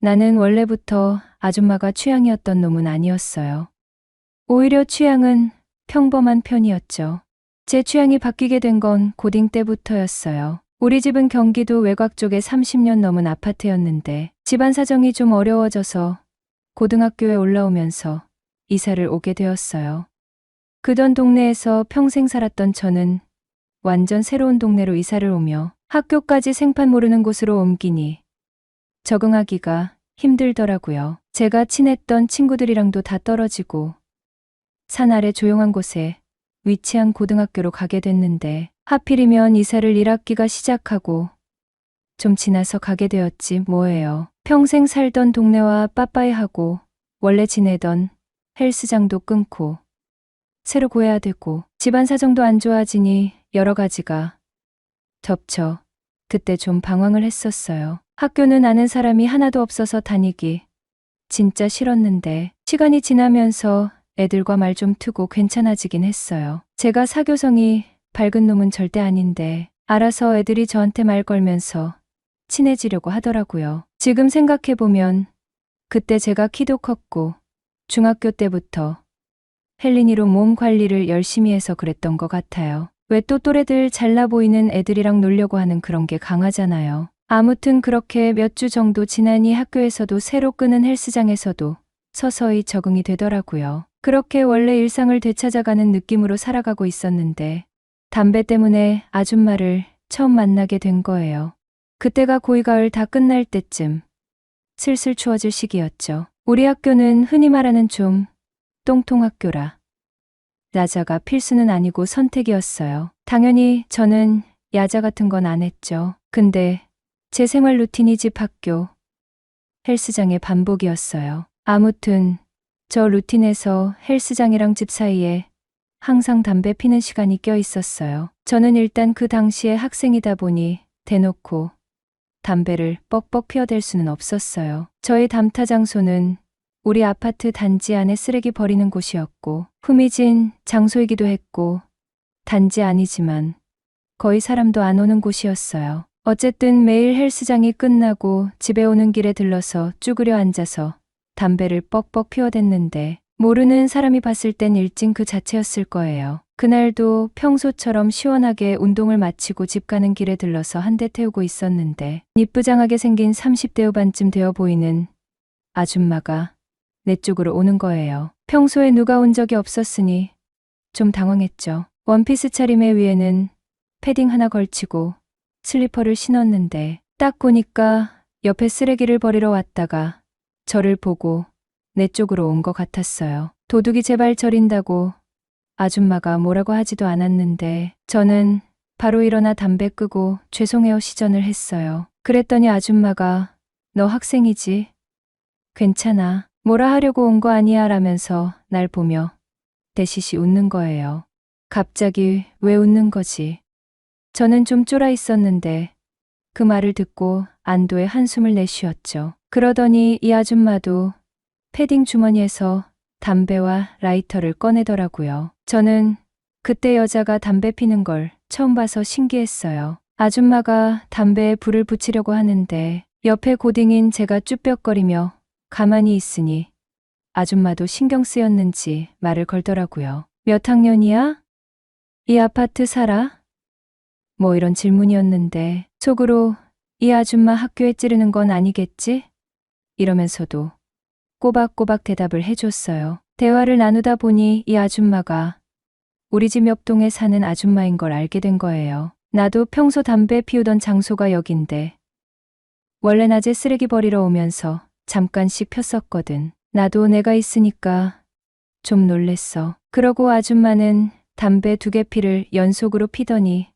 나는 원래부터 아줌마가 취향이었던 놈은 아니었어요. 오히려 취향은 평범한 편이었죠. 제 취향이 바뀌게 된 건 고딩 때부터였어요. 우리 집은 경기도 외곽 쪽에 30년 넘은 아파트였는데 집안 사정이 좀 어려워져서 고등학교에 올라오면서 이사를 오게 되었어요. 그전 동네에서 평생 살았던 저는 완전 새로운 동네로 이사를 오며 학교까지 생판 모르는 곳으로 옮기니 적응하기가 힘들더라고요. 제가 친했던 친구들이랑도 다 떨어지고 산 아래 조용한 곳에 위치한 고등학교로 가게 됐는데 하필이면 이사를 1학기가 시작하고 좀 지나서 가게 되었지 뭐예요. 평생 살던 동네와 빠빠이하고 원래 지내던 헬스장도 끊고 새로 구해야 되고 집안 사정도 안 좋아지니 여러 가지가 겹쳐 그때 좀 방황을 했었어요. 학교는 아는 사람이 하나도 없어서 다니기 진짜 싫었는데 시간이 지나면서 애들과 말 좀 트고 괜찮아지긴 했어요. 제가 사교성이 밝은 놈은 절대 아닌데 알아서 애들이 저한테 말 걸면서 친해지려고 하더라고요. 지금 생각해보면 그때 제가 키도 컸고 중학교 때부터 헬린이로 몸 관리를 열심히 해서 그랬던 것 같아요. 왜 또 또래들 잘나 보이는 애들이랑 놀려고 하는 그런 게 강하잖아요. 아무튼 그렇게 몇 주 정도 지나니 학교에서도 새로 끄는 헬스장에서도 서서히 적응이 되더라고요. 그렇게 원래 일상을 되찾아가는 느낌으로 살아가고 있었는데 담배 때문에 아줌마를 처음 만나게 된 거예요. 그때가 고이가을 다 끝날 때쯤 슬슬 추워질 시기였죠. 우리 학교는 흔히 말하는 좀 똥통학교라 야자가 필수는 아니고 선택이었어요. 당연히 저는 야자 같은 건 안 했죠. 근데 제 생활 루틴이 집 학교, 헬스장의 반복이었어요. 아무튼 저 루틴에서 헬스장이랑 집 사이에 항상 담배 피는 시간이 껴 있었어요. 저는 일단 그 당시에 학생이다 보니 대놓고 담배를 뻑뻑 피워댈 수는 없었어요. 저의 담타 장소는 우리 아파트 단지 안에 쓰레기 버리는 곳이었고 후미진 장소이기도 했고 단지 아니지만 거의 사람도 안 오는 곳이었어요. 어쨌든 매일 헬스장이 끝나고 집에 오는 길에 들러서 쭈그려 앉아서 담배를 뻑뻑 피워댔는데 모르는 사람이 봤을 땐 일진 그 자체였을 거예요. 그날도 평소처럼 시원하게 운동을 마치고 집 가는 길에 들러서 한 대 태우고 있었는데 이쁘장하게 생긴 30대 후반쯤 되어 보이는 아줌마가 내 쪽으로 오는 거예요. 평소에 누가 온 적이 없었으니 좀 당황했죠. 원피스 차림의 위에는 패딩 하나 걸치고 슬리퍼를 신었는데 딱 보니까 옆에 쓰레기를 버리러 왔다가 저를 보고 내 쪽으로 온 것 같았어요. 도둑이 제발 저린다고 아줌마가 뭐라고 하지도 않았는데 저는 바로 일어나 담배 끄고 죄송해요 시전을 했어요. 그랬더니 아줌마가 너 학생이지? 괜찮아. 뭐라 하려고 온 거 아니야 라면서 날 보며 대시시 웃는 거예요. 갑자기 왜 웃는 거지? 저는 좀 쫄아 있었는데 그 말을 듣고 안도의 한숨을 내쉬었죠. 그러더니 이 아줌마도 패딩 주머니에서 담배와 라이터를 꺼내더라고요. 저는 그때 여자가 담배 피는 걸 처음 봐서 신기했어요. 아줌마가 담배에 불을 붙이려고 하는데 옆에 고딩인 제가 쭈뼛거리며 가만히 있으니 아줌마도 신경 쓰였는지 말을 걸더라고요. 몇 학년이야? 이 아파트 살아? 뭐 이런 질문이었는데 속으로 이 아줌마 학교에 찌르는 건 아니겠지? 이러면서도 꼬박꼬박 대답을 해줬어요. 대화를 나누다 보니 이 아줌마가 우리 집 옆동에 사는 아줌마인 걸 알게 된 거예요. 나도 평소 담배 피우던 장소가 여긴데 원래 낮에 쓰레기 버리러 오면서 잠깐씩 폈었거든. 나도 내가 있으니까 좀 놀랬어. 그러고 아줌마는 담배 2개 피를 연속으로 피더니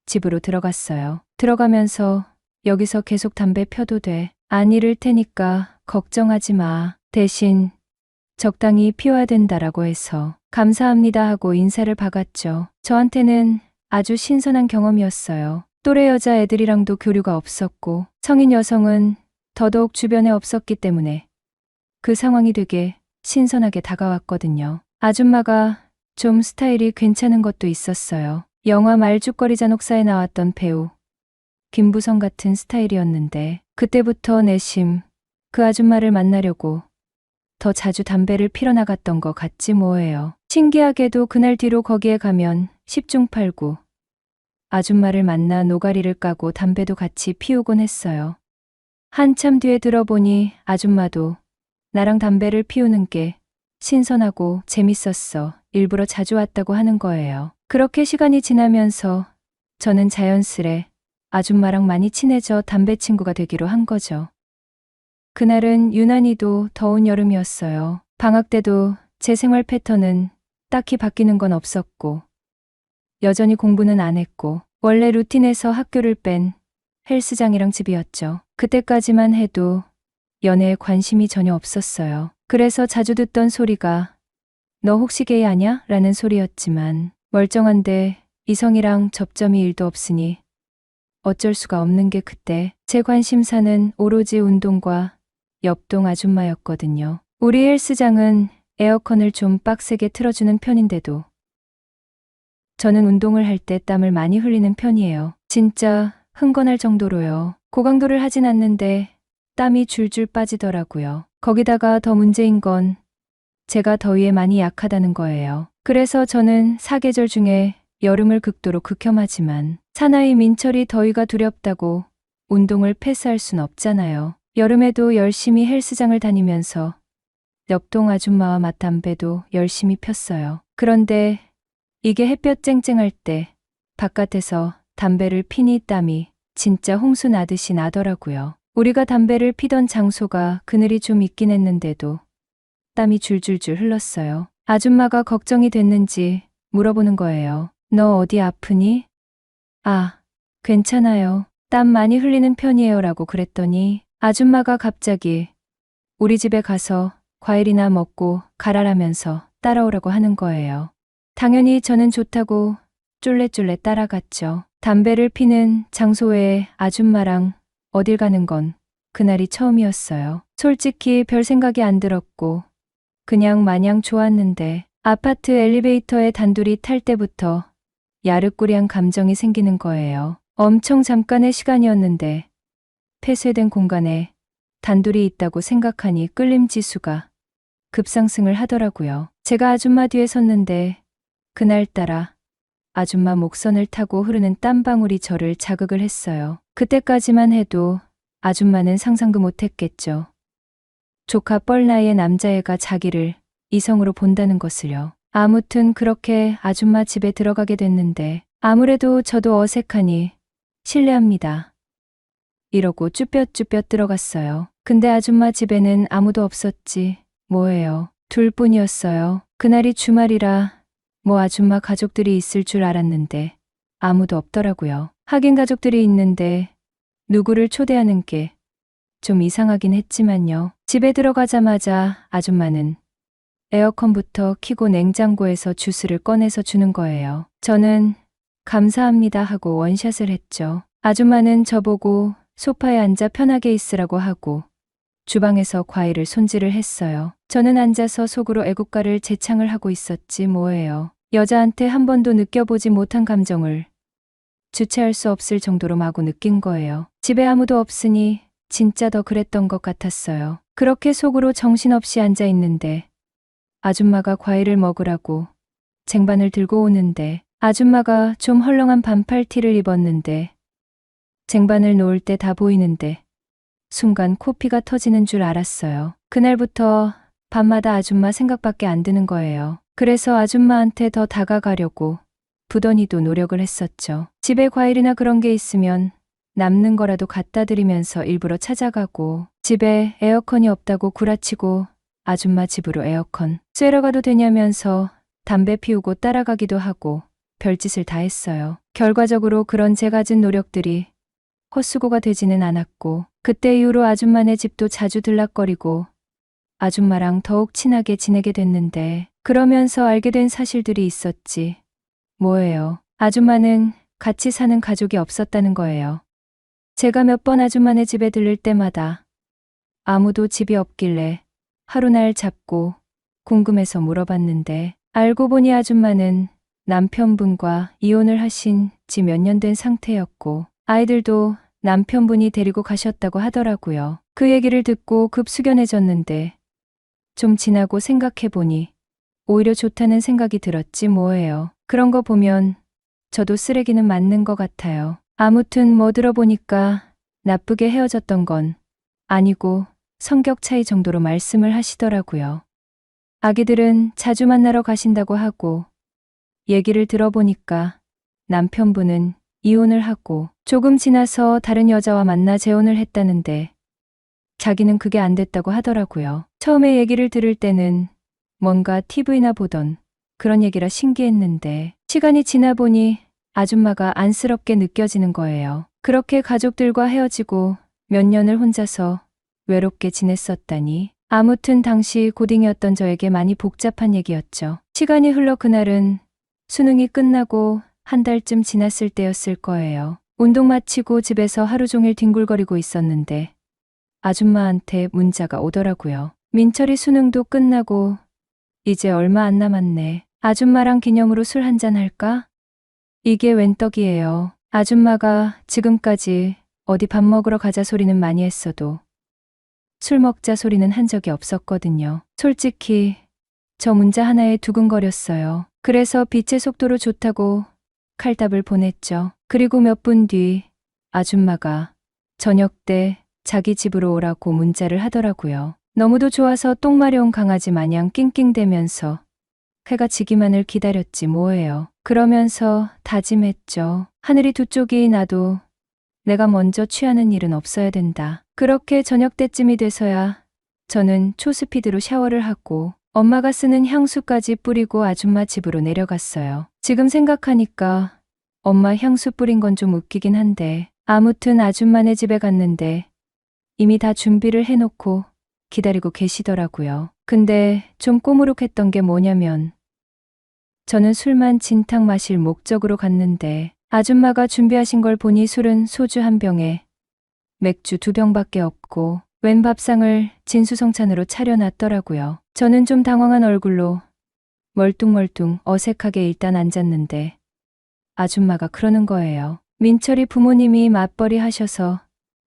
집으로 들어갔어요. 들어가면서 여기서 계속 담배 펴도 돼. 안 잃을 테니까 걱정하지 마. 대신 적당히 피워야 된다라고 해서 감사합니다 하고 인사를 박았죠. 저한테는 아주 신선한 경험이었어요. 또래 여자 애들이랑도 교류가 없었고 성인 여성은 더더욱 주변에 없었기 때문에 그 상황이 되게 신선하게 다가왔거든요. 아줌마가 좀 스타일이 괜찮은 것도 있었어요. 영화 말죽거리 잔혹사에 나왔던 배우 김부성 같은 스타일이었는데 그때부터 내심 그 아줌마를 만나려고 더 자주 담배를 피러 나갔던 것 같지 뭐예요. 신기하게도 그날 뒤로 거기에 가면 10중 8구 아줌마를 만나 노가리를 까고 담배도 같이 피우곤 했어요. 한참 뒤에 들어보니 아줌마도 나랑 담배를 피우는 게 신선하고 재밌었어. 일부러 자주 왔다고 하는 거예요. 그렇게 시간이 지나면서 저는 자연스레 아줌마랑 많이 친해져 담배 친구가 되기로 한 거죠. 그날은 유난히도 더운 여름이었어요. 방학 때도 제 생활 패턴은 딱히 바뀌는 건 없었고 여전히 공부는 안 했고 원래 루틴에서 학교를 뺀 헬스장이랑 집이었죠. 그때까지만 해도 연애에 관심이 전혀 없었어요. 그래서 자주 듣던 소리가 너 혹시 게이 아냐? 라는 소리였지만 멀쩡한데 이성이랑 접점이 1도 없으니 어쩔 수가 없는 게 그때 제 관심사는 오로지 운동과 옆동 아줌마였거든요. 우리 헬스장은 에어컨을 좀 빡세게 틀어주는 편인데도 저는 운동을 할 때 땀을 많이 흘리는 편이에요. 진짜 흥건할 정도로요. 고강도를 하진 않는데 땀이 줄줄 빠지더라고요. 거기다가 더 문제인 건 제가 더위에 많이 약하다는 거예요. 그래서 저는 사계절 중에 여름을 극도로 극혐하지만 사나이 민철이 더위가 두렵다고 운동을 패스할 순 없잖아요. 여름에도 열심히 헬스장을 다니면서 옆동 아줌마와 맞담배도 열심히 폈어요. 그런데 이게 햇볕 쨍쨍할 때 바깥에서 담배를 피니 땀이 진짜 홍수 나듯이 나더라고요. 우리가 담배를 피던 장소가 그늘이 좀 있긴 했는데도 땀이 줄줄줄 흘렀어요. 아줌마가 걱정이 됐는지 물어보는 거예요. 너 어디 아프니? 아, 괜찮아요. 땀 많이 흘리는 편이에요 라고 그랬더니 아줌마가 갑자기 우리 집에 가서 과일이나 먹고 가라라면서 따라오라고 하는 거예요. 당연히 저는 좋다고 쫄래쫄래 따라갔죠. 담배를 피는 장소 외에 아줌마랑 어딜 가는 건 그날이 처음이었어요. 솔직히 별 생각이 안 들었고 그냥 마냥 좋았는데 아파트 엘리베이터에 단둘이 탈 때부터 야릇꾸리한 감정이 생기는 거예요. 엄청 잠깐의 시간이었는데 폐쇄된 공간에 단둘이 있다고 생각하니 끌림 지수가 급상승을 하더라고요. 제가 아줌마 뒤에 섰는데 그날따라 아줌마 목선을 타고 흐르는 땀방울이 저를 자극을 했어요. 그때까지만 해도 아줌마는 상상도 못했겠죠. 조카 뻘 나이의 남자애가 자기를 이성으로 본다는 것을요. 아무튼 그렇게 아줌마 집에 들어가게 됐는데 아무래도 저도 어색하니 실례합니다. 이러고 쭈뼛쭈뼛 들어갔어요. 근데 아줌마 집에는 아무도 없었지 뭐예요. 둘뿐이었어요. 그날이 주말이라 뭐 아줌마 가족들이 있을 줄 알았는데 아무도 없더라고요. 하긴 가족들이 있는데 누구를 초대하는 게 좀 이상하긴 했지만요. 집에 들어가자마자 아줌마는 에어컨부터 켜고 냉장고에서 주스를 꺼내서 주는 거예요. 저는 감사합니다 하고 원샷을 했죠. 아줌마는 저보고 소파에 앉아 편하게 있으라고 하고 주방에서 과일을 손질을 했어요. 저는 앉아서 속으로 애국가를 재창을 하고 있었지 뭐예요. 여자한테 한 번도 느껴보지 못한 감정을 주체할 수 없을 정도로 마구 느낀 거예요. 집에 아무도 없으니 진짜 더 그랬던 것 같았어요. 그렇게 속으로 정신없이 앉아 있는데 아줌마가 과일을 먹으라고 쟁반을 들고 오는데 아줌마가 좀 헐렁한 반팔티를 입었는데 쟁반을 놓을 때 다 보이는데 순간 코피가 터지는 줄 알았어요. 그날부터 밤마다 아줌마 생각밖에 안 드는 거예요. 그래서 아줌마한테 더 다가가려고 부더니도 노력을 했었죠. 집에 과일이나 그런 게 있으면 남는 거라도 갖다 드리면서 일부러 찾아가고 집에 에어컨이 없다고 구라치고 아줌마 집으로 에어컨 쐬러 가도 되냐면서 담배 피우고 따라가기도 하고 별짓을 다 했어요. 결과적으로 그런 제 가진 노력들이 헛수고가 되지는 않았고 그때 이후로 아줌마네 집도 자주 들락거리고 아줌마랑 더욱 친하게 지내게 됐는데 그러면서 알게 된 사실들이 있었지. 뭐예요? 아줌마는 같이 사는 가족이 없었다는 거예요. 제가 몇 번 아줌마네 집에 들를 때마다 아무도 집이 없길래 하루날 잡고 궁금해서 물어봤는데 알고 보니 아줌마는 남편분과 이혼을 하신 지 몇 년 된 상태였고 아이들도 남편분이 데리고 가셨다고 하더라고요. 그 얘기를 듣고 급 숙연해졌는데 좀 지나고 생각해보니 오히려 좋다는 생각이 들었지 뭐예요. 그런 거 보면 저도 쓰레기는 맞는 것 같아요. 아무튼 뭐 들어보니까 나쁘게 헤어졌던 건 아니고 성격 차이 정도로 말씀을 하시더라고요. 아기들은 자주 만나러 가신다고 하고 얘기를 들어보니까 남편분은 이혼을 하고 조금 지나서 다른 여자와 만나 재혼을 했다는데 자기는 그게 안 됐다고 하더라고요. 처음에 얘기를 들을 때는 뭔가 TV나 보던 그런 얘기라 신기했는데 시간이 지나 보니 아줌마가 안쓰럽게 느껴지는 거예요. 그렇게 가족들과 헤어지고 몇 년을 혼자서 외롭게 지냈었다니. 아무튼 당시 고딩이었던 저에게 많이 복잡한 얘기였죠. 시간이 흘러 그날은 수능이 끝나고 한 달쯤 지났을 때였을 거예요. 운동 마치고 집에서 하루 종일 뒹굴거리고 있었는데 아줌마한테 문자가 오더라고요. 민철이 수능도 끝나고 이제 얼마 안 남았네. 아줌마랑 기념으로 술 한잔 할까? 이게 웬 떡이에요. 아줌마가 지금까지 어디 밥 먹으러 가자 소리는 많이 했어도 술 먹자 소리는 한 적이 없었거든요. 솔직히 저 문자 하나에 두근거렸어요. 그래서 빛의 속도로 좋다고 칼답을 보냈죠. 그리고 몇 분 뒤 아줌마가 저녁 때 자기 집으로 오라고 문자를 하더라고요. 너무도 좋아서 똥 마려운 강아지 마냥 낑낑대면서 해가 지기만을 기다렸지 뭐예요. 그러면서 다짐했죠. 하늘이 두 쪽이 나도 내가 먼저 취하는 일은 없어야 된다. 그렇게 저녁 때쯤이 돼서야 저는 초스피드로 샤워를 하고 엄마가 쓰는 향수까지 뿌리고 아줌마 집으로 내려갔어요. 지금 생각하니까 엄마 향수 뿌린 건 좀 웃기긴 한데 아무튼 아줌마네 집에 갔는데 이미 다 준비를 해놓고 기다리고 계시더라고요. 근데 좀 꼬무룩했던 게 뭐냐면 저는 술만 진탕 마실 목적으로 갔는데 아줌마가 준비하신 걸 보니 술은 소주 한 병에 맥주 2병밖에 없고 웬 밥상을 진수성찬으로 차려놨더라고요. 저는 좀 당황한 얼굴로 멀뚱멀뚱 어색하게 일단 앉았는데 아줌마가 그러는 거예요. 민철이 부모님이 맞벌이 하셔서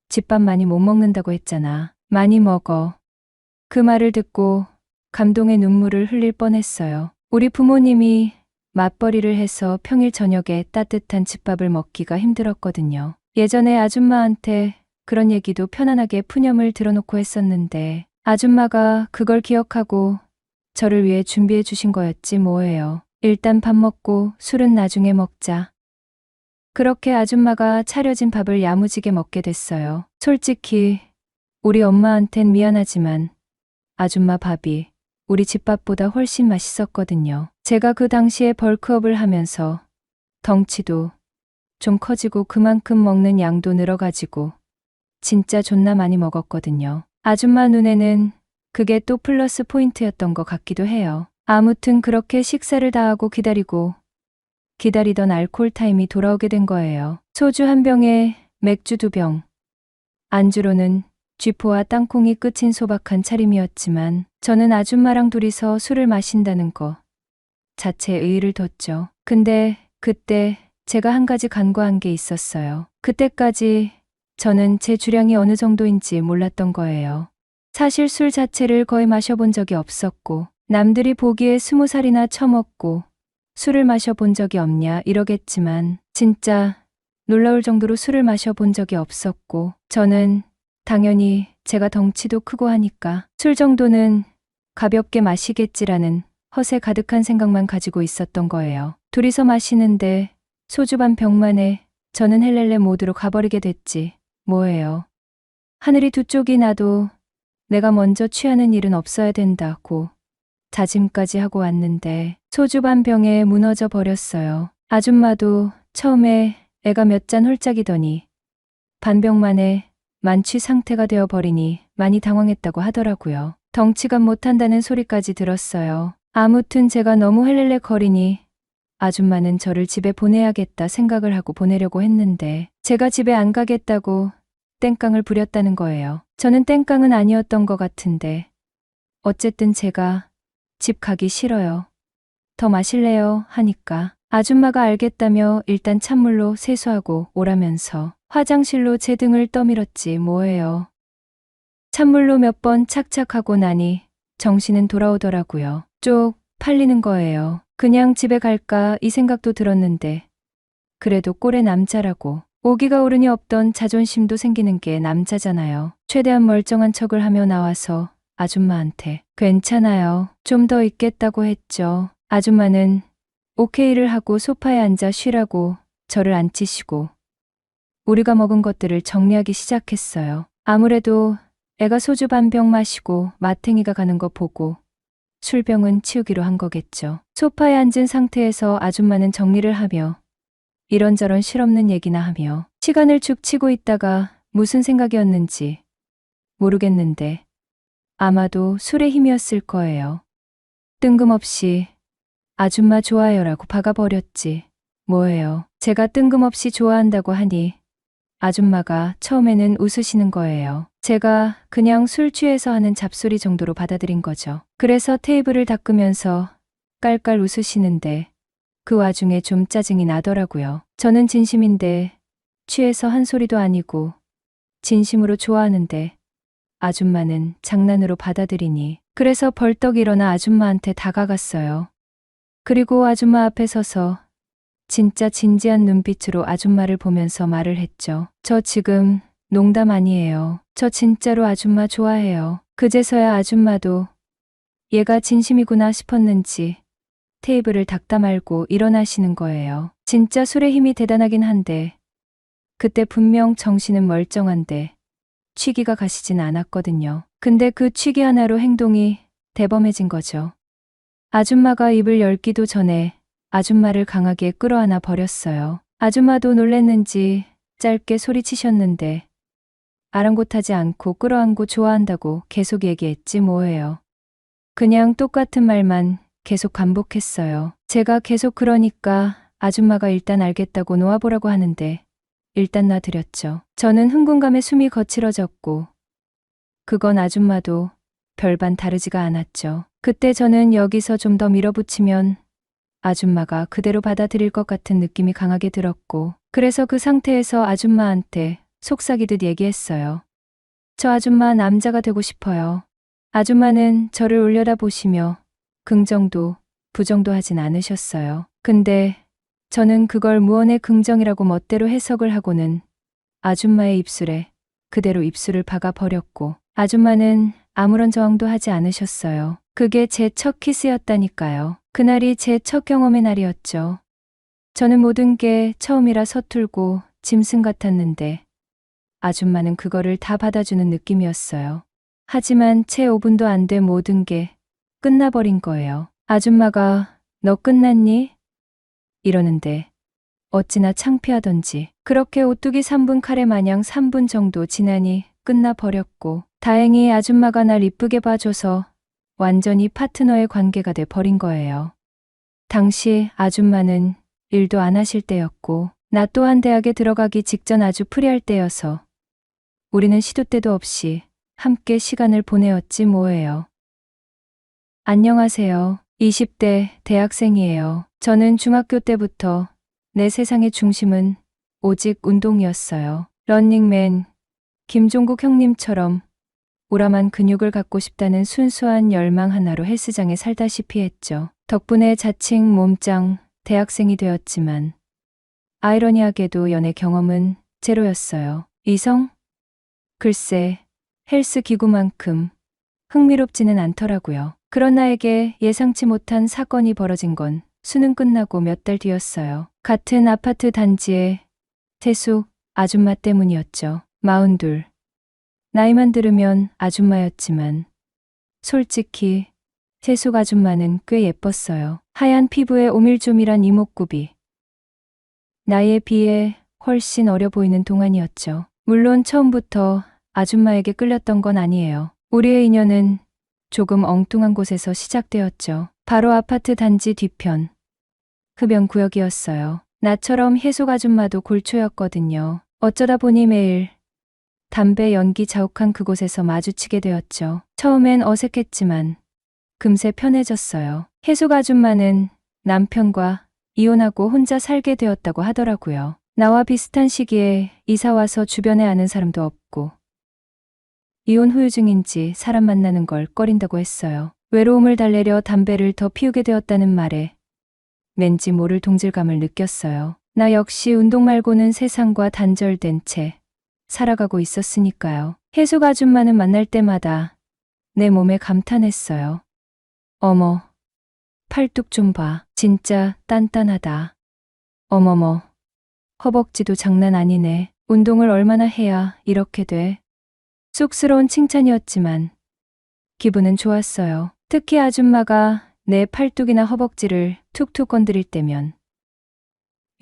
집밥 많이 못 먹는다고 했잖아. 많이 먹어. 그 말을 듣고 감동의 눈물을 흘릴 뻔했어요. 우리 부모님이 맞벌이를 해서 평일 저녁에 따뜻한 집밥을 먹기가 힘들었거든요. 예전에 아줌마한테 그런 얘기도 편안하게 푸념을 들어놓고 했었는데 아줌마가 그걸 기억하고 저를 위해 준비해 주신 거였지 뭐예요. 일단 밥 먹고 술은 나중에 먹자. 그렇게 아줌마가 차려진 밥을 야무지게 먹게 됐어요. 솔직히 우리 엄마한텐 미안하지만 아줌마 밥이 우리 집밥보다 훨씬 맛있었거든요. 제가 그 당시에 벌크업을 하면서 덩치도 좀 커지고 그만큼 먹는 양도 늘어가지고 진짜 존나 많이 먹었거든요. 아줌마 눈에는 그게 또 플러스 포인트였던 것 같기도 해요. 아무튼 그렇게 식사를 다 하고 기다리던 알코올 타임이 돌아오게 된 거예요. 소주 한 병에 맥주 2병. 안주로는 쥐포와 땅콩이 끝인 소박한 차림이었지만 저는 아줌마랑 둘이서 술을 마신다는 거 자체에 의의를 뒀죠. 근데 그때 제가 한 가지 간과한 게 있었어요. 그때까지 저는 제 주량이 어느 정도인지 몰랐던 거예요. 사실 술 자체를 거의 마셔본 적이 없었고 남들이 보기에 20살이나 처먹고 술을 마셔본 적이 없냐 이러겠지만 진짜 놀라울 정도로 술을 마셔본 적이 없었고 저는 당연히 제가 덩치도 크고 하니까 술 정도는 가볍게 마시겠지라는 허세 가득한 생각만 가지고 있었던 거예요. 둘이서 마시는데 소주 반 병만에 저는 헬렐레 모드로 가버리게 됐지 뭐예요. 하늘이 두 쪽이 나도 내가 먼저 취하는 일은 없어야 된다고 다짐까지 하고 왔는데 소주 반 병에 무너져 버렸어요. 아줌마도 처음에 애가 몇 잔 홀짝이더니 반병 만에 만취 상태가 되어 버리니 많이 당황했다고 하더라고요. 덩치감 못한다는 소리까지 들었어요. 아무튼 제가 너무 헬렐레 거리니 아줌마는 저를 집에 보내야겠다 생각을 하고 보내려고 했는데 제가 집에 안 가겠다고 땡깡을 부렸다는 거예요. 저는 땡깡은 아니었던 것 같은데 어쨌든 제가 집 가기 싫어요. 더 마실래요? 하니까 아줌마가 알겠다며 일단 찬물로 세수하고 오라면서 화장실로 제 등을 떠밀었지 뭐예요. 찬물로 몇 번 착착하고 나니 정신은 돌아오더라고요. 쪽 팔리는 거예요. 그냥 집에 갈까 이 생각도 들었는데 그래도 꼴의 남자라고 오기가 오르니 없던 자존심도 생기는 게 남자잖아요. 최대한 멀쩡한 척을 하며 나와서 아줌마한테 괜찮아요. 좀 더 있겠다고 했죠. 아줌마는 오케이를 하고 소파에 앉아 쉬라고 저를 앉히시고 우리가 먹은 것들을 정리하기 시작했어요. 아무래도 애가 소주 반 병 마시고 마탱이가 가는 거 보고 술병은 치우기로 한 거겠죠. 소파에 앉은 상태에서 아줌마는 정리를 하며 이런저런 실없는 얘기나 하며 시간을 죽치고 있다가 무슨 생각이었는지 모르겠는데 아마도 술의 힘이었을 거예요. 뜬금없이 아줌마 좋아요라고 박아버렸지. 뭐예요. 제가 뜬금없이 좋아한다고 하니 아줌마가 처음에는 웃으시는 거예요. 제가 그냥 술 취해서 하는 잡소리 정도로 받아들인 거죠. 그래서 테이블을 닦으면서 깔깔 웃으시는데 그 와중에 좀 짜증이 나더라고요. 저는 진심인데 취해서 한 소리도 아니고 진심으로 좋아하는데 아줌마는 장난으로 받아들이니 그래서 벌떡 일어나 아줌마한테 다가갔어요. 그리고 아줌마 앞에 서서 진짜 진지한 눈빛으로 아줌마를 보면서 말을 했죠. 저 지금 농담 아니에요. 저 진짜로 아줌마 좋아해요. 그제서야 아줌마도 얘가 진심이구나 싶었는지 테이블을 닦다 말고 일어나시는 거예요. 진짜 술의 힘이 대단하긴 한데 그때 분명 정신은 멀쩡한데 취기가 가시진 않았거든요. 근데 그 취기 하나로 행동이 대범해진 거죠. 아줌마가 입을 열기도 전에 아줌마를 강하게 끌어안아 버렸어요. 아줌마도 놀랬는지 짧게 소리치셨는데 아랑곳하지 않고 끌어안고 좋아한다고 계속 얘기했지 뭐예요. 그냥 똑같은 말만 계속 반복했어요. 제가 계속 그러니까 아줌마가 일단 알겠다고 놓아보라고 하는데 일단 놔드렸죠. 저는 흥분감에 숨이 거칠어졌고 그건 아줌마도 별반 다르지가 않았죠. 그때 저는 여기서 좀 더 밀어붙이면 아줌마가 그대로 받아들일 것 같은 느낌이 강하게 들었고 그래서 그 상태에서 아줌마한테 속삭이듯 얘기했어요. 저 아줌마 남자가 되고 싶어요. 아줌마는 저를 올려다보시며 긍정도 부정도 하진 않으셨어요. 근데 저는 그걸 무언의 긍정이라고 멋대로 해석을 하고는 아줌마의 입술에 그대로 입술을 박아버렸고 아줌마는 아무런 저항도 하지 않으셨어요. 그게 제 첫 키스였다니까요. 그날이 제 첫 경험의 날이었죠. 저는 모든 게 처음이라 서툴고 짐승 같았는데 아줌마는 그거를 다 받아주는 느낌이었어요. 하지만 채 5분도 안 돼 모든 게 끝나버린 거예요. 아줌마가 너 끝났니? 이러는데 어찌나 창피하던지 그렇게 오뚜기 3분 카레 마냥 3분 정도 지나니 끝나버렸고 다행히 아줌마가 날 이쁘게 봐줘서 완전히 파트너의 관계가 돼 버린 거예요. 당시 아줌마는 일도 안 하실 때였고 나 또한 대학에 들어가기 직전 아주 프리할 때여서 우리는 시도 때도 없이 함께 시간을 보내었지 뭐예요. 안녕하세요. 20대 대학생이에요. 저는 중학교 때부터 내 세상의 중심은 오직 운동이었어요. 런닝맨, 김종국 형님처럼 우람한 근육을 갖고 싶다는 순수한 열망 하나로 헬스장에 살다시피 했죠. 덕분에 자칭 몸짱 대학생이 되었지만 아이러니하게도 연애 경험은 제로였어요. 이성? 글쎄, 헬스 기구만큼 흥미롭지는 않더라고요. 그런 나에게 예상치 못한 사건이 벌어진 건 수능 끝나고 몇 달 뒤였어요. 같은 아파트 단지의 태숙 아줌마 때문이었죠. 42. 나이만 들으면 아줌마였지만 솔직히 태숙 아줌마는 꽤 예뻤어요. 하얀 피부에 오밀조밀한 이목구비. 나이에 비해 훨씬 어려 보이는 동안이었죠. 물론 처음부터 아줌마에게 끌렸던 건 아니에요. 우리의 인연은 조금 엉뚱한 곳에서 시작되었죠. 바로 아파트 단지 뒤편 흡연구역이었어요. 나처럼 해숙 아줌마도 골초였거든요. 어쩌다 보니 매일 담배 연기 자욱한 그곳에서 마주치게 되었죠. 처음엔 어색했지만 금세 편해졌어요. 해숙 아줌마는 남편과 이혼하고 혼자 살게 되었다고 하더라고요. 나와 비슷한 시기에 이사 와서 주변에 아는 사람도 없고 이혼 후유 중인지 사람 만나는 걸 꺼린다고 했어요. 외로움을 달래려 담배를 더 피우게 되었다는 말에 왠지 모를 동질감을 느꼈어요. 나 역시 운동 말고는 세상과 단절된 채 살아가고 있었으니까요. 혜숙 아줌마는 만날 때마다 내 몸에 감탄했어요. 어머, 팔뚝 좀 봐. 진짜 단단하다. 어머머, 허벅지도 장난 아니네. 운동을 얼마나 해야 이렇게 돼? 쑥스러운 칭찬이었지만 기분은 좋았어요. 특히 아줌마가 내 팔뚝이나 허벅지를 툭툭 건드릴 때면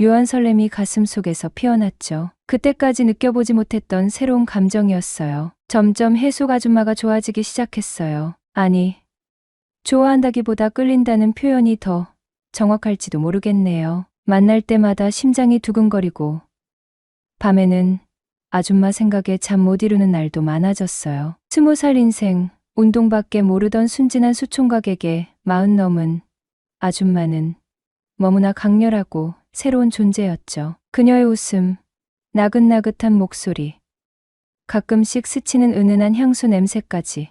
묘한 설렘이 가슴 속에서 피어났죠. 그때까지 느껴보지 못했던 새로운 감정이었어요. 점점 혜숙 아줌마가 좋아지기 시작했어요. 아니, 좋아한다기보다 끌린다는 표현이 더 정확할지도 모르겠네요. 만날 때마다 심장이 두근거리고 밤에는 아줌마 생각에 잠 못 이루는 날도 많아졌어요. 20살 인생, 운동밖에 모르던 순진한 수총각에게 40 넘은 아줌마는 너무나 강렬하고 새로운 존재였죠. 그녀의 웃음, 나긋나긋한 목소리, 가끔씩 스치는 은은한 향수 냄새까지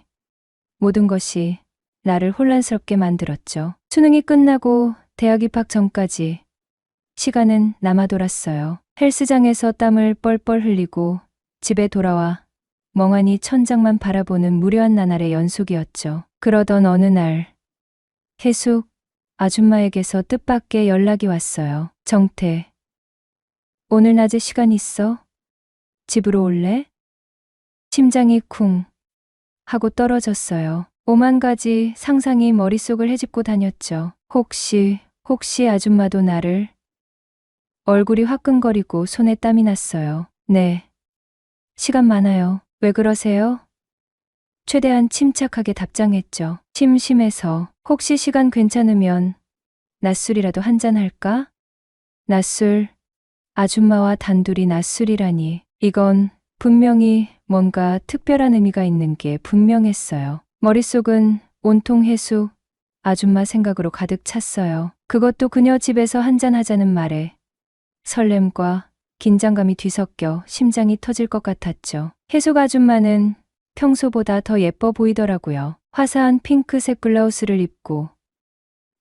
모든 것이 나를 혼란스럽게 만들었죠. 수능이 끝나고 대학 입학 전까지 시간은 남아 돌았어요. 헬스장에서 땀을 뻘뻘 흘리고 집에 돌아와 멍하니 천장만 바라보는 무료한 나날의 연속이었죠. 그러던 어느 날 혜숙 아줌마에게서 뜻밖의 연락이 왔어요. 정태, 오늘 낮에 시간 있어? 집으로 올래? 심장이 쿵 하고 떨어졌어요. 오만 가지 상상이 머릿속을 헤집고 다녔죠. 혹시 아줌마도 나를? 얼굴이 화끈거리고 손에 땀이 났어요. 네. 시간 많아요. 왜 그러세요? 최대한 침착하게 답장했죠. 심심해서. 혹시 시간 괜찮으면 낮술이라도 한잔 할까? 낮술. 아줌마와 단둘이 낮술이라니. 이건 분명히 뭔가 특별한 의미가 있는 게 분명했어요. 머릿속은 온통 혜숙 아줌마 생각으로 가득 찼어요. 그것도 그녀 집에서 한잔 하자는 말에 설렘과 긴장감이 뒤섞여 심장이 터질 것 같았죠. 혜숙 아줌마는 평소보다 더 예뻐 보이더라고요. 화사한 핑크색 블라우스를 입고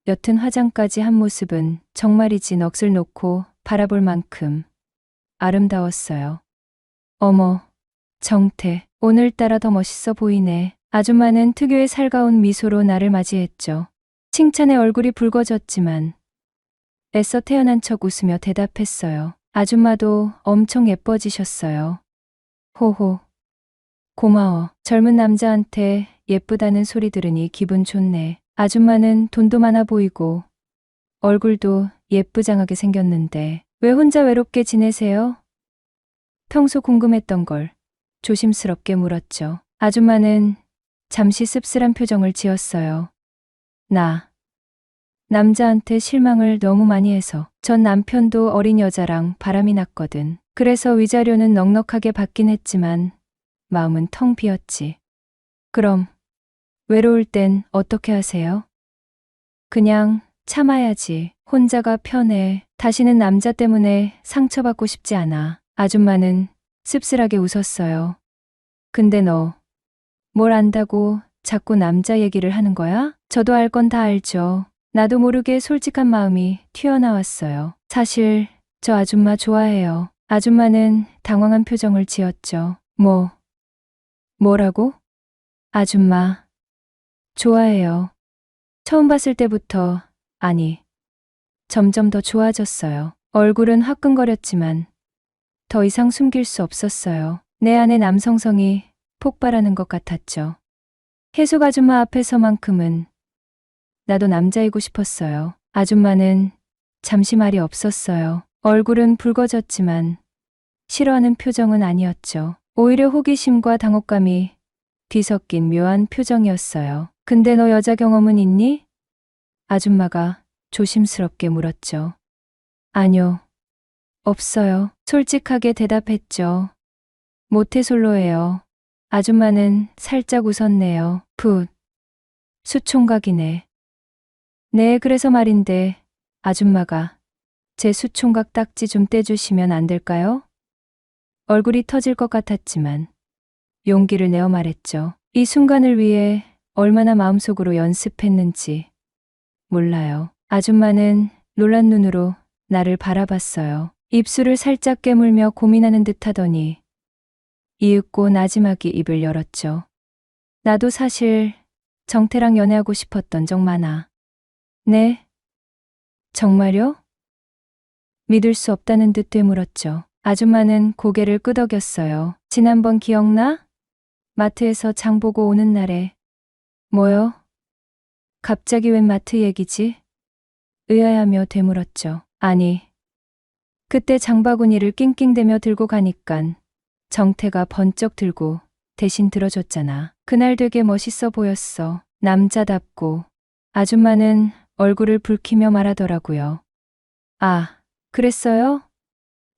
옅은 화장까지 한 모습은 정말이지 넋을 놓고 바라볼 만큼 아름다웠어요. 어머, 정태, 오늘따라 더 멋있어 보이네. 아줌마는 특유의 살가운 미소로 나를 맞이했죠. 칭찬에 얼굴이 붉어졌지만 애써 태어난 척 웃으며 대답했어요. 아줌마도 엄청 예뻐지셨어요. 호호. 고마워. 젊은 남자한테 예쁘다는 소리 들으니 기분 좋네. 아줌마는 돈도 많아 보이고 얼굴도 예쁘장하게 생겼는데 왜 혼자 외롭게 지내세요? 평소 궁금했던 걸 조심스럽게 물었죠. 아줌마는 잠시 씁쓸한 표정을 지었어요. 나 남자한테 실망을 너무 많이 해서. 전 남편도 어린 여자랑 바람이 났거든. 그래서 위자료는 넉넉하게 받긴 했지만 마음은 텅 비었지. 그럼 외로울 땐 어떻게 하세요? 그냥 참아야지. 혼자가 편해. 다시는 남자 때문에 상처받고 싶지 않아. 아줌마는 씁쓸하게 웃었어요. 근데 너 뭘 안다고 자꾸 남자 얘기를 하는 거야? 저도 알 건 다 알죠. 나도 모르게 솔직한 마음이 튀어나왔어요. 사실 저 아줌마 좋아해요. 아줌마는 당황한 표정을 지었죠. 뭐라고? 아줌마 좋아해요. 처음 봤을 때부터, 아니, 점점 더 좋아졌어요. 얼굴은 화끈거렸지만 더 이상 숨길 수 없었어요. 내 안의 남성성이 폭발하는 것 같았죠. 혜숙 아줌마 앞에서만큼은 나도 남자이고 싶었어요. 아줌마는 잠시 말이 없었어요. 얼굴은 붉어졌지만 싫어하는 표정은 아니었죠. 오히려 호기심과 당혹감이 뒤섞인 묘한 표정이었어요. 근데 너 여자 경험은 있니? 아줌마가 조심스럽게 물었죠. 아니요. 없어요. 솔직하게 대답했죠. 모태솔로예요. 아줌마는 살짝 웃었네요. 풋. 수총각이네. 네, 그래서 말인데 아줌마가 제 수총각 딱지 좀 떼주시면 안 될까요? 얼굴이 터질 것 같았지만 용기를 내어 말했죠. 이 순간을 위해 얼마나 마음속으로 연습했는지 몰라요. 아줌마는 놀란 눈으로 나를 바라봤어요. 입술을 살짝 깨물며 고민하는 듯 하더니 이윽고 나지막이 입을 열었죠. 나도 사실 정태랑 연애하고 싶었던 적 많아. 네? 정말요? 믿을 수 없다는 듯 되물었죠. 아줌마는 고개를 끄덕였어요. 지난번 기억나? 마트에서 장 보고 오는 날에. 뭐요? 갑자기 웬 마트 얘기지? 의아해하며 되물었죠. 아니, 그때 장바구니를 낑낑대며 들고 가니깐 정태가 번쩍 들고 대신 들어줬잖아. 그날 되게 멋있어 보였어. 남자답고. 아줌마는 얼굴을 붉히며 말하더라고요. 아, 그랬어요?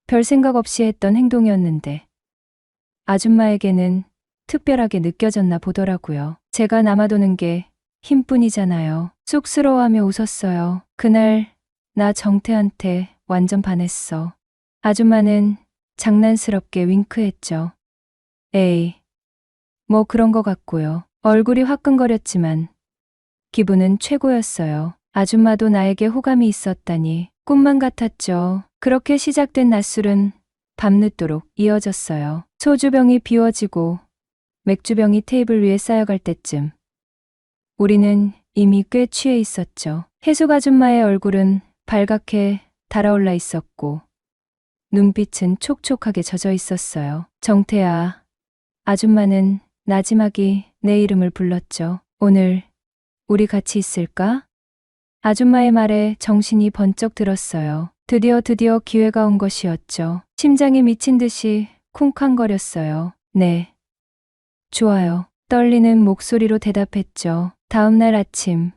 별 생각 없이 했던 행동이었는데. 아줌마에게는 특별하게 느껴졌나 보더라고요. 제가 남아도는 게 힘뿐이잖아요. 쑥스러워하며 웃었어요. 그날 나 정태한테 완전 반했어. 아줌마는 장난스럽게 윙크했죠. 에이, 뭐 그런 거 같고요. 얼굴이 화끈거렸지만 기분은 최고였어요. 아줌마도 나에게 호감이 있었다니 꿈만 같았죠. 그렇게 시작된 낮술은 밤늦도록 이어졌어요. 소주병이 비워지고 맥주병이 테이블 위에 쌓여갈 때쯤 우리는 이미 꽤 취해 있었죠. 해숙 아줌마의 얼굴은 발갛게 달아올라 있었고 눈빛은 촉촉하게 젖어 있었어요. 정태야. 아줌마는 나지막이 내 이름을 불렀죠. 오늘 우리 같이 있을까? 아줌마의 말에 정신이 번쩍 들었어요. 드디어 기회가 온 것이었죠. 심장이 미친 듯이 쿵쾅거렸어요. 네. 좋아요. 떨리는 목소리로 대답했죠. 다음 날 아침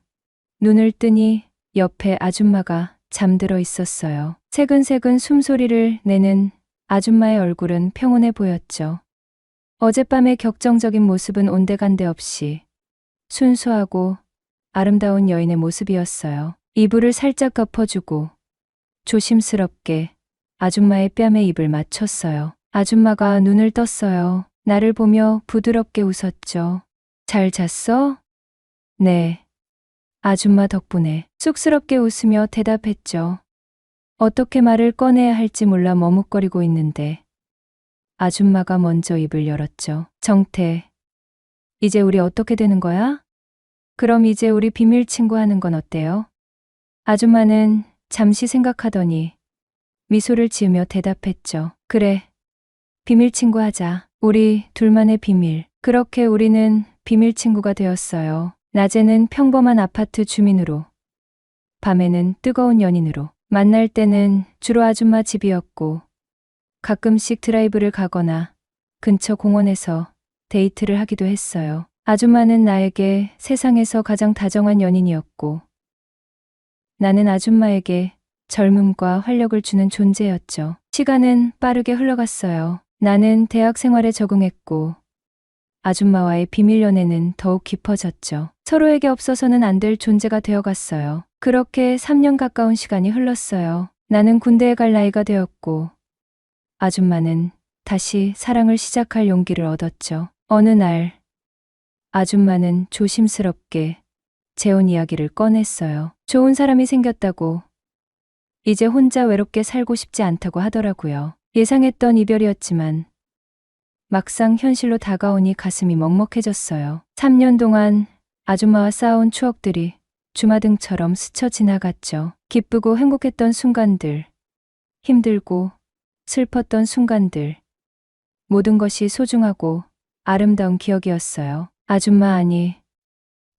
눈을 뜨니 옆에 아줌마가 잠들어 있었어요. 새근새근 숨소리를 내는 아줌마의 얼굴은 평온해 보였죠. 어젯밤의 격정적인 모습은 온데간데 없이 순수하고 아름다운 여인의 모습이었어요. 이불을 살짝 덮어주고 조심스럽게 아줌마의 뺨에 입을 맞췄어요. 아줌마가 눈을 떴어요. 나를 보며 부드럽게 웃었죠. 잘 잤어? 네. 아줌마 덕분에 쑥스럽게 웃으며 대답했죠. 어떻게 말을 꺼내야 할지 몰라 머뭇거리고 있는데 아줌마가 먼저 입을 열었죠. 정태, 이제 우리 어떻게 되는 거야? 그럼 이제 우리 비밀 친구 하는 건 어때요? 아줌마는 잠시 생각하더니 미소를 지으며 대답했죠. 그래, 비밀 친구 하자. 우리 둘만의 비밀. 그렇게 우리는 비밀 친구가 되었어요. 낮에는 평범한 아파트 주민으로, 밤에는 뜨거운 연인으로. 만날 때는 주로 아줌마 집이었고 가끔씩 드라이브를 가거나 근처 공원에서 데이트를 하기도 했어요. 아줌마는 나에게 세상에서 가장 다정한 연인이었고 나는 아줌마에게 젊음과 활력을 주는 존재였죠. 시간은 빠르게 흘러갔어요. 나는 대학 생활에 적응했고 아줌마와의 비밀 연애는 더욱 깊어졌죠. 서로에게 없어서는 안 될 존재가 되어갔어요. 그렇게 3년 가까운 시간이 흘렀어요. 나는 군대에 갈 나이가 되었고 아줌마는 다시 사랑을 시작할 용기를 얻었죠. 어느 날 아줌마는 조심스럽게 재혼 이야기를 꺼냈어요. 좋은 사람이 생겼다고, 이제 혼자 외롭게 살고 싶지 않다고 하더라고요. 예상했던 이별이었지만 막상 현실로 다가오니 가슴이 먹먹해졌어요. 3년 동안 아줌마와 쌓아온 추억들이 주마등처럼 스쳐 지나갔죠. 기쁘고 행복했던 순간들, 힘들고 슬펐던 순간들, 모든 것이 소중하고 아름다운 기억이었어요. 아줌마 아니,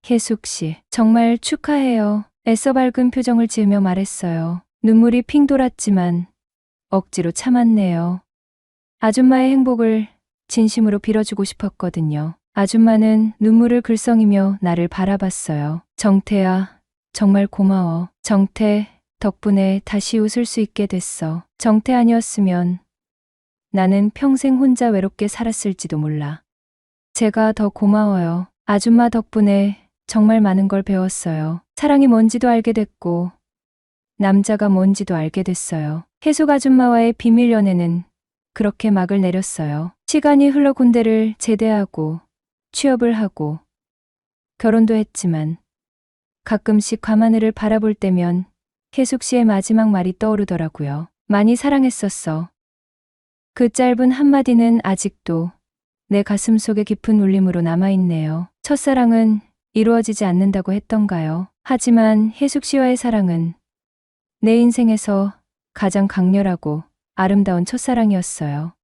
혜숙 씨, 정말 축하해요. 애써 밝은 표정을 지으며 말했어요. 눈물이 핑 돌았지만 억지로 참았네요. 아줌마의 행복을 진심으로 빌어주고 싶었거든요. 아줌마는 눈물을 글썽이며 나를 바라봤어요. 정태야, 정말 고마워. 정태, 덕분에 다시 웃을 수 있게 됐어. 정태 아니었으면 나는 평생 혼자 외롭게 살았을지도 몰라. 제가 더 고마워요. 아줌마 덕분에 정말 많은 걸 배웠어요. 사랑이 뭔지도 알게 됐고 남자가 뭔지도 알게 됐어요. 혜숙 아줌마와의 비밀 연애는 그렇게 막을 내렸어요. 시간이 흘러 군대를 제대하고 취업을 하고 결혼도 했지만 가끔씩 밤하늘을 바라볼 때면 혜숙 씨의 마지막 말이 떠오르더라고요. 많이 사랑했었어. 그 짧은 한마디는 아직도 내 가슴 속에 깊은 울림으로 남아있네요. 첫사랑은 이루어지지 않는다고 했던가요? 하지만 혜숙 씨와의 사랑은 내 인생에서 가장 강렬하고 아름다운 첫사랑이었어요.